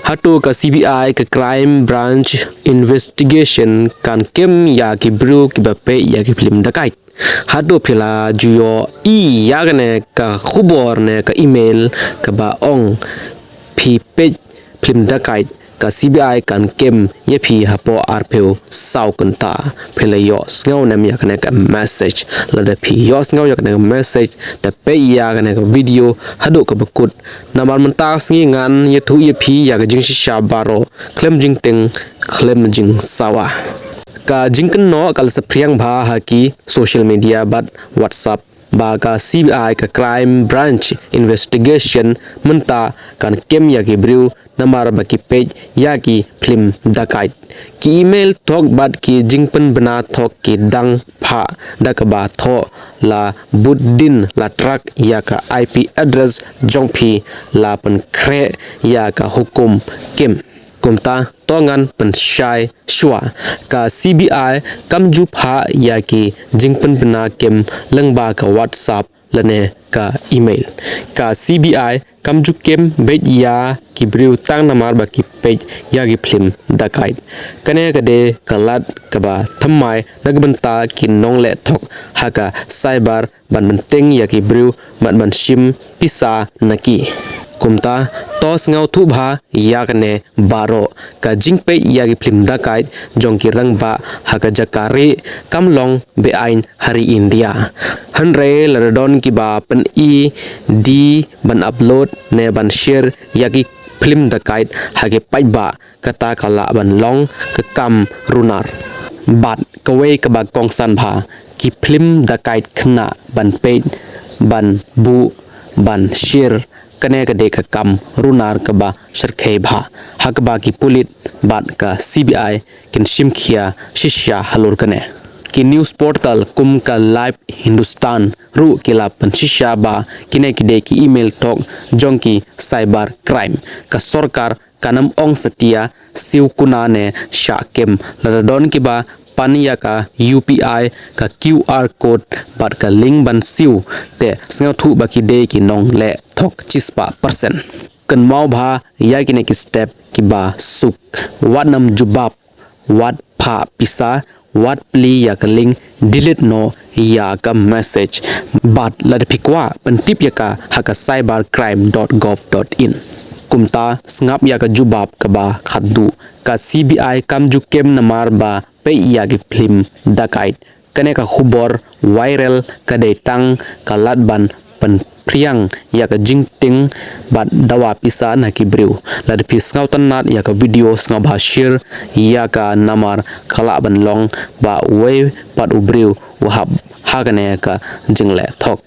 hatu ka CBI ka crime branch investigation kan kem ya ki bru ki bape ya ki Phlim Dakait hatu phila juyo ya gane ka khubor ne ka email ka ba ong phi page Phlim Dakait ka CBI kan kem ye phi hapo arpeu sau kanta phila yo sngau nam ya kana ka message la da phi yo sngau ya kana message ta pe ya kana ka video hadu ka bakut namal menta sngi ngan ye thu ye phi ya ka jing sha baro klem jing teng klem jing sawa ka jingkan no kal sa priang bha ha ki social media but WhatsApp ba ka CBI ka crime branch investigation menta kan kem ya ki brew namar ba ki page ya ki Phlim Dakait ki email thok bat ki jingpan bana thok ki dang pha dakaba tho la buddin la track ya ka IP address jongphi la pan khre ya ka hukum kem kumta tongan pen shai shwa ka CBI kamju pha ya ki jingpan bana kem lengba ka WhatsApp lane ka email ka CBI kamju kem bet ya ki brew tang namar ba ki page ya ki Phlim Dakait kane ka de kalat ka ba thammai nagbanta ki nongle thok haka cyber ban menteng ya ki brew ban sim pisa naki kumta tos ngau thu bha ya kane baro ka jingpe ya ki Phlim Dakait jongki rangba haka jakari kamlong be ain hari India hanre ladon ki ba pen e di ban upload ne ban share ya ki Phlim Dakait hage paiba kata kala ban long ka kam runar bat kawe ka ba kongsan bha ki Phlim Dakait khna ban page ban bu ban share kane ka de ka kam runar ka ba sarkhe bha hak ba ki pulit bat ka CBI kin simkhia shisha halur kane ki news portal kum ka live Hindustan ru kila pan shisha ba kine ki de ki email talk jongki cyber crime ka sarkar kanam ong setia siu kunane sha kem ladon ki ba paniya ka UPI ka QR code bat ka link ban siu te snga thu ba ki de ki nong le thok chispa percent kan mau bha ya ki ne ki step ki ba suk wat nam jubab wat pha pisa wat pli ya ka link delete no ya ka message bat la de pikwa pan tip ya ka haka cybercrime.gov.in kumta Sngap ya ka jubab ka ba khaddu ka CBI kamju kem namar ba pe ya ki Phlim Dakait kane ka khubor viral ka de tang ka latban pan priang ya ka jingting bat dawa pisa na ki brew la de pis ngautan nat ya ka video snga ba share ya ka namar khala ban long ba we pat u brew wa ha kane ka jingle thok